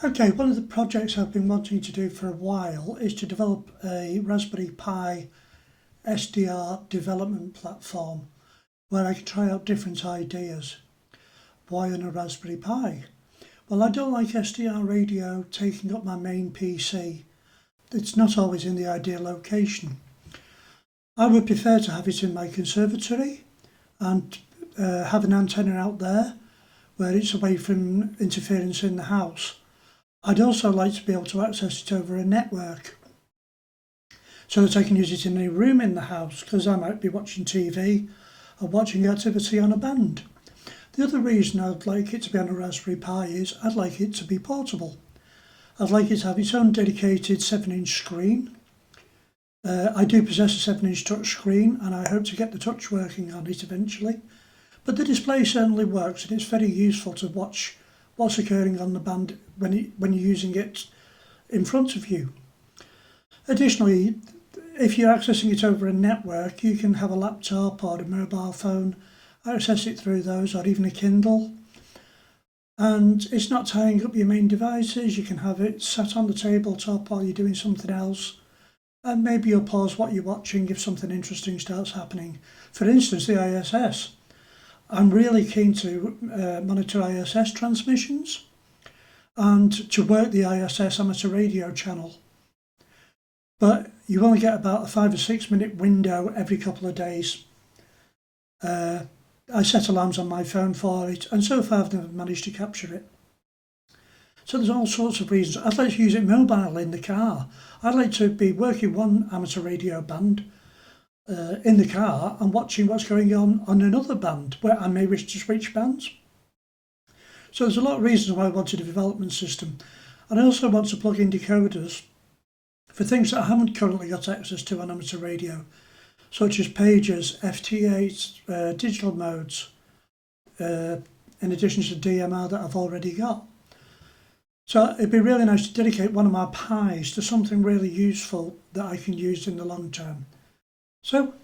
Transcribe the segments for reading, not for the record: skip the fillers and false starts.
Okay, one of the projects I've been wanting to do for a while is to develop a Raspberry Pi SDR development platform where I can try out different ideas. Why on a Raspberry Pi? Well, I don't like SDR radio taking up my main PC. It's not always in the ideal location. I would prefer to have it in my conservatory and have an antenna out there where it's away from interference in the house. I'd also like to be able to access it over a network so that I can use it in any room in the house, because I might be watching TV or watching activity on a band. The other reason I'd like it to be on a Raspberry Pi is I'd like it to be portable. I'd like it to have its own dedicated 7-inch screen. I do possess a 7-inch touch screen and I hope to get the touch working on it eventually. But the display certainly works and it's very useful to watch what's occurring on the band when you're using it in front of you. Additionally, if you're accessing it over a network, you can have a laptop or a mobile phone, access it through those, or even a Kindle. And it's not tying up your main devices. You can have it sat on the tabletop while you're doing something else. And maybe you'll pause what you're watching if something interesting starts happening. For instance, the ISS. I'm really keen to monitor ISS transmissions and to work the ISS amateur radio channel. But you only get about a 5 or 6 minute window every couple of days. I set alarms on my phone for it, and so far I've never managed to capture it. So there's all sorts of reasons. I'd like to use it mobile in the car. I'd like to be working one amateur radio band in the car and watching what's going on another band where I may wish to switch bands. So there's a lot of reasons why I wanted a development system. And I also want to plug in decoders for things that I haven't currently got access to on amateur radio, such as pagers, FT8, digital modes, in addition to DMR that I've already got. So it'd be really nice to dedicate one of my Pis to something really useful that I can use in the long term. So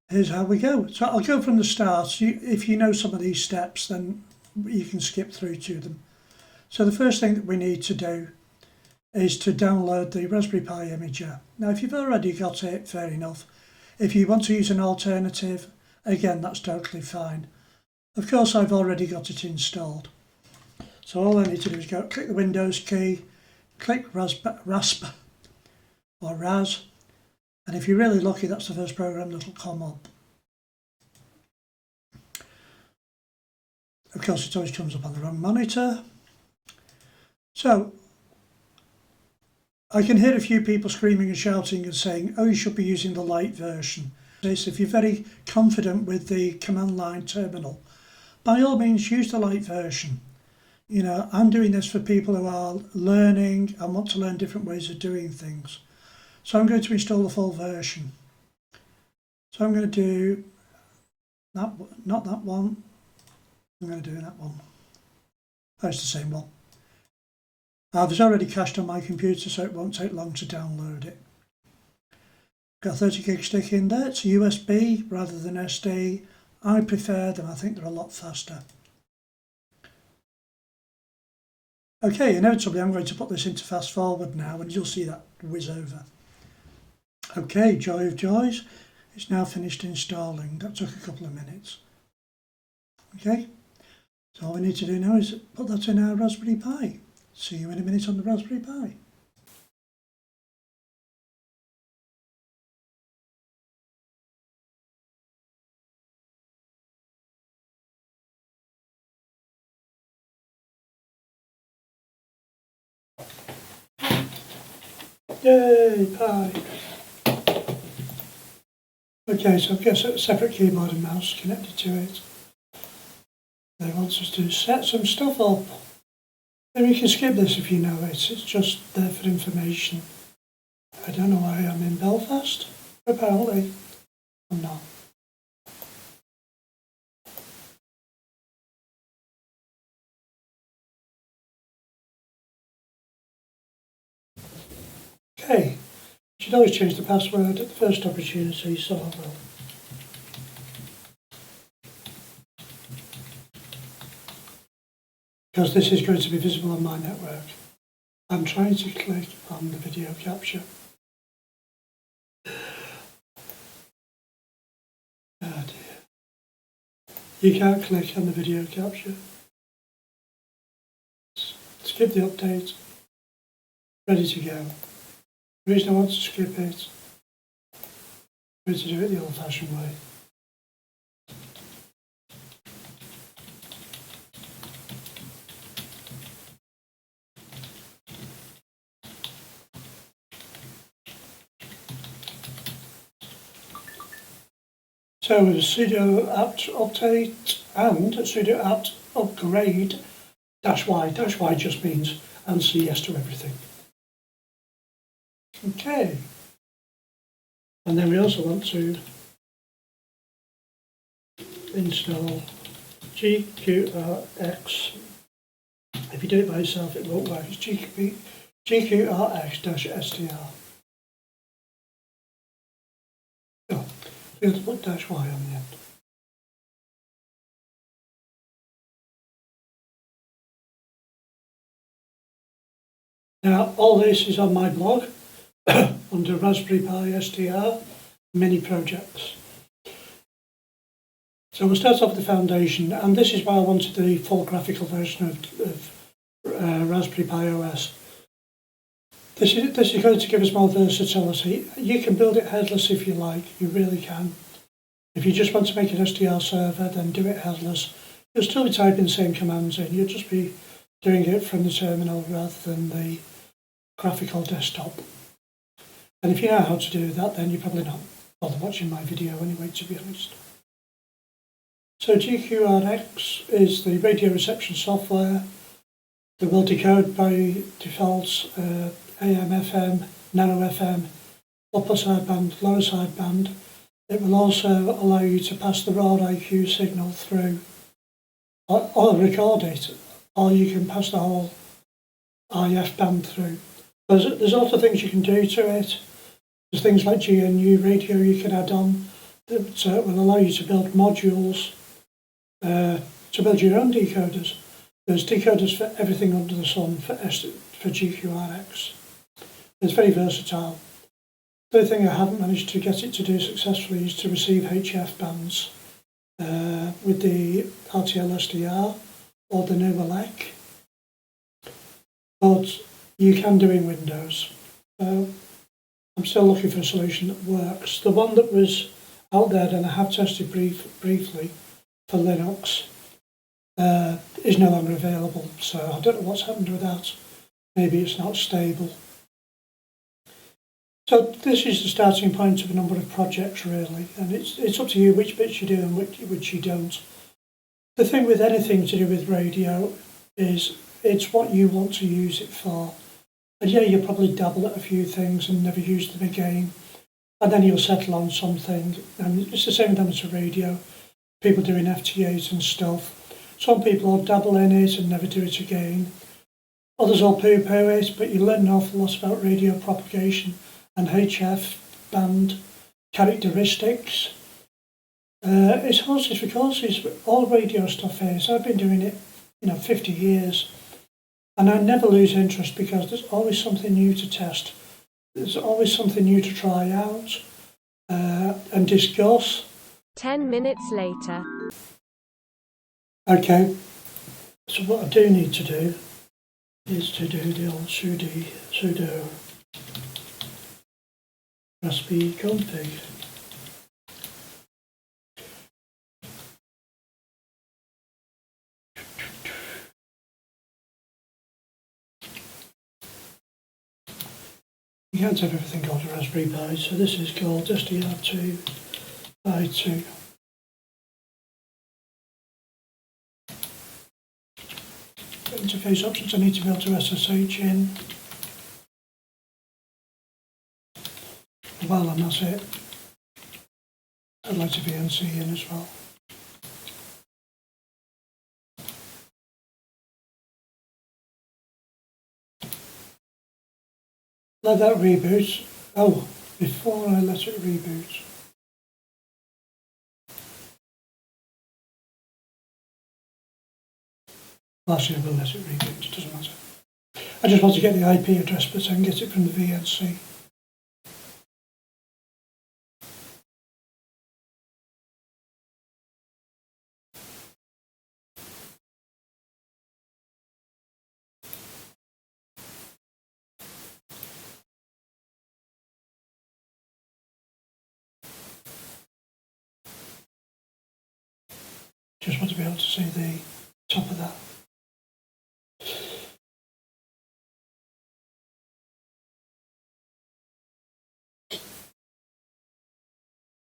here's how we go. So I'll go from the start. If you know some of these steps, then you can skip through to them. So the first thing that we need to do is to download the Raspberry Pi imager. Now, if you've already got it, fair enough. If you want to use an alternative, again, that's totally fine. Of course, I've already got it installed. So all I need to do is click the Windows key, click Rasp or Raz, and if you're really lucky, that's the first program that'll come up. Of course, it always comes up on the wrong monitor. So I can hear a few people screaming and shouting and saying, oh, you should be using the light version. If you're very confident with the command line terminal, by all means use the light version. You know, I'm doing this for people who are learning and want to learn different ways of doing things. So I'm going to install the full version. So I'm going to do that, not that one. I'm going to do that one. Oh, it's the same one. It's already cached on my computer, so it won't take long to download it. Got a 30 gig stick in there. It's a USB rather than SD. I prefer them. I think they're a lot faster. Okay, inevitably I'm going to put this into fast forward now and you'll see that whiz over. Okay, joy of joys, it's now finished installing. That took a couple of minutes. Okay, so all we need to do now is put that in our Raspberry Pi. See you in a minute on the Raspberry Pi. Yay, Pi! Okay, so I've got a separate keyboard and mouse connected to it. They want us to set some stuff up. And you can skip this if you know it, it's just there for information. I don't know why I'm in Belfast. Apparently, I'm not. Okay, you should always change the password at the first opportunity, so I will. because this is going to be visible on my network. I'm trying to click on the video capture. Oh dear. You can't click on the video capture. Skip the update. Ready to go. The reason I want to skip it is to do it the old-fashioned way. So with a sudo apt update and a sudo apt upgrade -y just means answer yes to everything. Okay. And then we also want to install GQRX. If you do it by yourself, it won't work. It's GQRX-SDR. Oh, we'll have to put -y on the end. Now, all this is on my blog under Raspberry Pi SDR mini projects. So we'll start off with the foundation, and this is why I wanted the full graphical version of Raspberry Pi OS. This is going to give us more versatility. You can build it headless if you like, you really can. If you just want to make an SDR server, then do it headless. You'll still be typing the same commands in, you'll just be doing it from the terminal rather than the graphical desktop. And if you know how to do that, then you're probably not bother watching my video anyway, to be honest. So GQRX is the radio reception software that will decode by default AM, FM, nano FM, upper sideband, lower sideband. It will also allow you to pass the raw IQ signal through or record it, or you can pass the whole IF band through. There's lots of things you can do to it. There's things like GNU radio you can add on that will allow you to build modules, to build your own decoders. There's decoders for everything under the sun for GQRX. It's very versatile. The only thing I haven't managed to get it to do successfully is to receive HF bands with the RTL-SDR or the new ELEC. But you can do in Windows. So I'm still looking for a solution that works. The one that was out there and I have tested briefly for Linux is no longer available. So I don't know what's happened with that. Maybe it's not stable. So this is the starting point of a number of projects really, and it's up to you which bits you do and which you don't. The thing with anything to do with radio is it's what you want to use it for. And yeah, you'll probably dabble at a few things and never use them again. And then you'll settle on something. And it's the same with amateur radio. People doing FTAs and stuff. Some people will dabble in it and never do it again. Others will poo-poo it, but you learn an awful lot about radio propagation and HF band characteristics. It's horses for courses, all radio stuff is. I've been doing it, 50 years. And I never lose interest because there's always something new to test. There's always something new to try out and discuss. 10 minutes later. Okay, so what I do need to do is to do the old sudo raspi config. You can't have everything called a Raspberry Pi, so this is called SDR2 i2. Interface options, I need to be able to SSH in. While I'm at it, I'd like to VNC in as well. Let that reboot. Oh, before I let it reboot. Well, actually, I will let it reboot, it doesn't matter. I just want to get the IP address, but I can get it from the VNC. Just want to be able to see the top of that.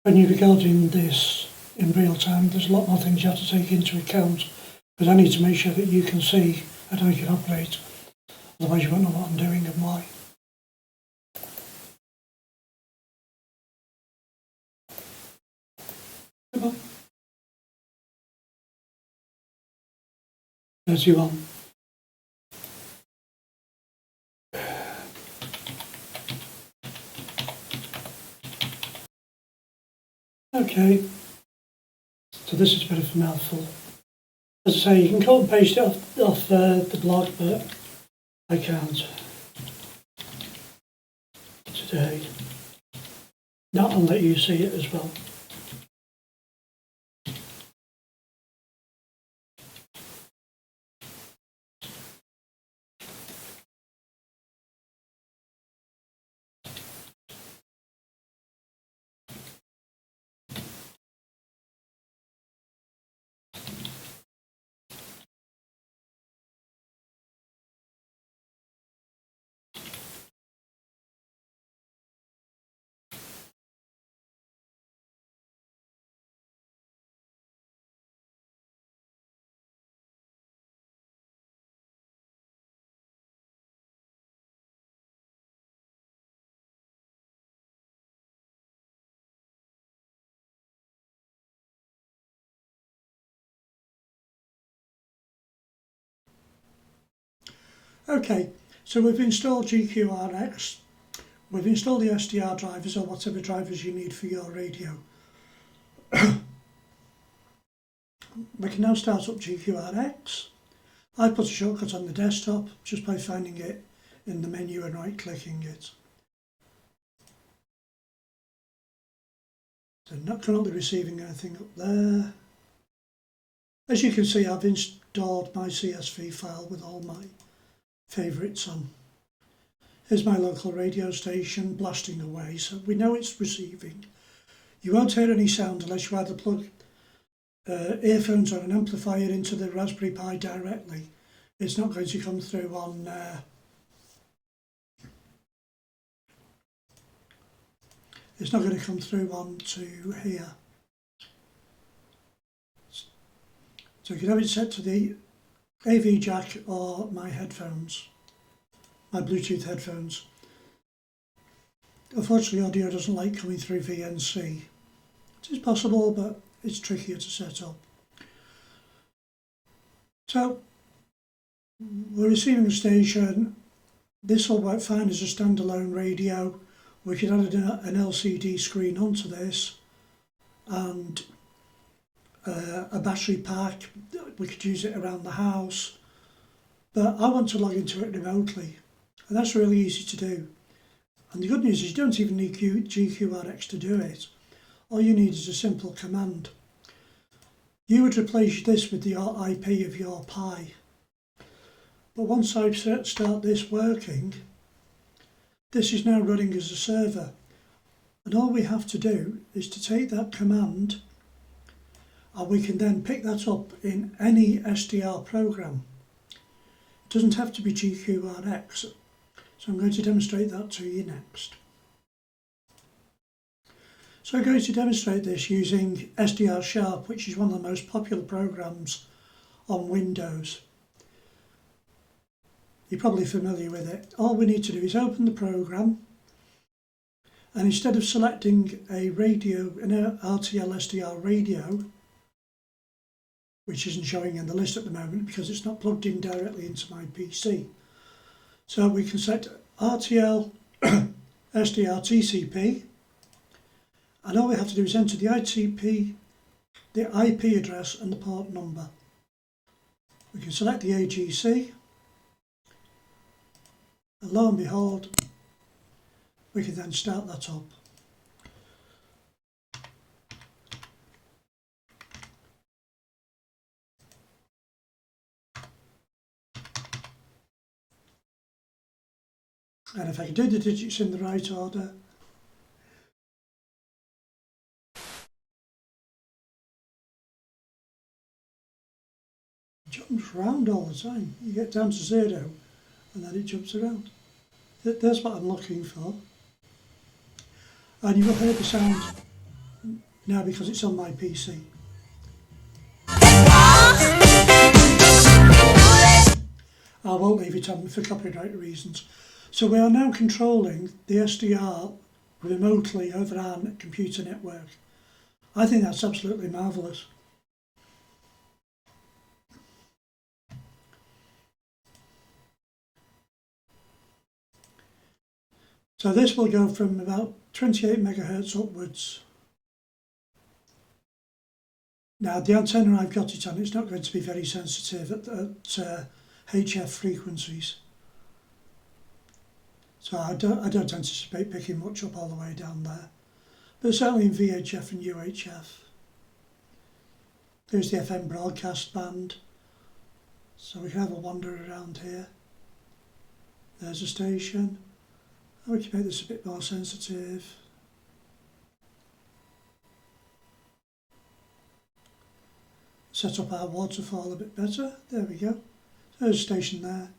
When you're recording this in real time, there's a lot more things you have to take into account, because I need to make sure that you can see and I can operate, otherwise you won't know what I'm doing and why. Come on. 31. Okay, so this is a bit of a mouthful. As I say, you can cut and paste it off the blog, but I can't today. Not and let you see it as well. Okay, so we've installed GQRX, we've installed the SDR drivers or whatever drivers you need for your radio. We can now start up GQRX. I put a shortcut on the desktop just by finding it in the menu and right clicking it. So not currently receiving anything up there. As you can see, I've installed my CSV file with all my favourites on. Here's my local radio station blasting away, so we know it's receiving. You won't hear any sound unless you either plug earphones or an amplifier into the Raspberry Pi directly. It's not going to come through on it's not going to come through onto here. So you can have it set to the AV jack or my headphones, my Bluetooth headphones. Unfortunately, audio doesn't like coming through VNC. It is possible, but it's trickier to set up. So we're receiving a station. This will work fine as a standalone radio. We could add an LCD screen onto this and a battery pack. We could use it around the house, but I want to log into it remotely, and that's really easy to do. And the good news is you don't even need GQRX to do it. All you need is a simple command. You would replace this with the IP of your Pi. But once I start this working, this is now running as a server. And all we have to do is to take that command, and we can then pick that up in any SDR program. It doesn't have to be GQRX. So I'm going to demonstrate that to you next. So I'm going to demonstrate this using SDR Sharp, which is one of the most popular programs on Windows. You're probably familiar with it. All we need to do is open the program, and instead of selecting a radio, an RTL-SDR radio, which isn't showing in the list at the moment because it's not plugged in directly into my PC. So we can set RTL SDR TCP, and all we have to do is enter the IP address and the port number. We can select the AGC, and lo and behold, we can then start that up. And if I can do the digits in the right order, it jumps around all the time. You get down to 0 and then it jumps around. That's what I'm looking for. And you will hear the sound now because it's on my PC. I won't leave it on for copyright reasons. So we are now controlling the SDR remotely over our computer network. I think that's absolutely marvellous. So this will go from about 28 megahertz upwards. Now the antenna I've got it on, it's not going to be very sensitive at HF frequencies. So I don't anticipate picking much up all the way down there. But certainly in VHF and UHF. There's the FM broadcast band. So we can have a wander around here. There's a station. And we can make this a bit more sensitive. Set up our waterfall a bit better. There we go. There's a station there.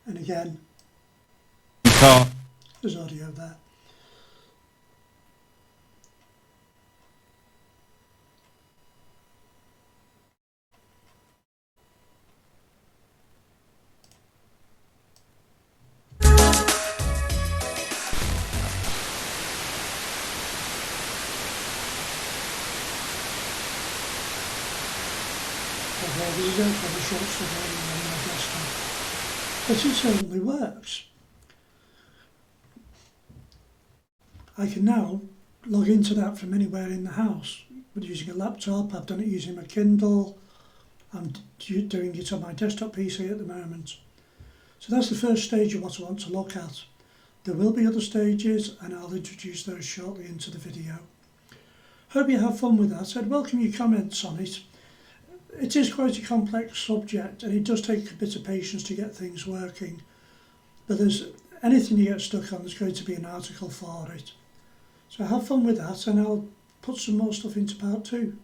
And again, there's audio there. There we go for the short survey on my desktop. But it certainly works. I can now log into that from anywhere in the house. But using a laptop, I've done it using my Kindle, I'm doing it on my desktop PC at the moment. So that's the first stage of what I want to look at. There will be other stages and I'll introduce those shortly into the video. Hope you have fun with that. I'd welcome your comments on it. It is quite a complex subject and it does take a bit of patience to get things working. But there's anything you get stuck on, there's going to be an article for it. So have fun with that and I'll put some more stuff into part 2.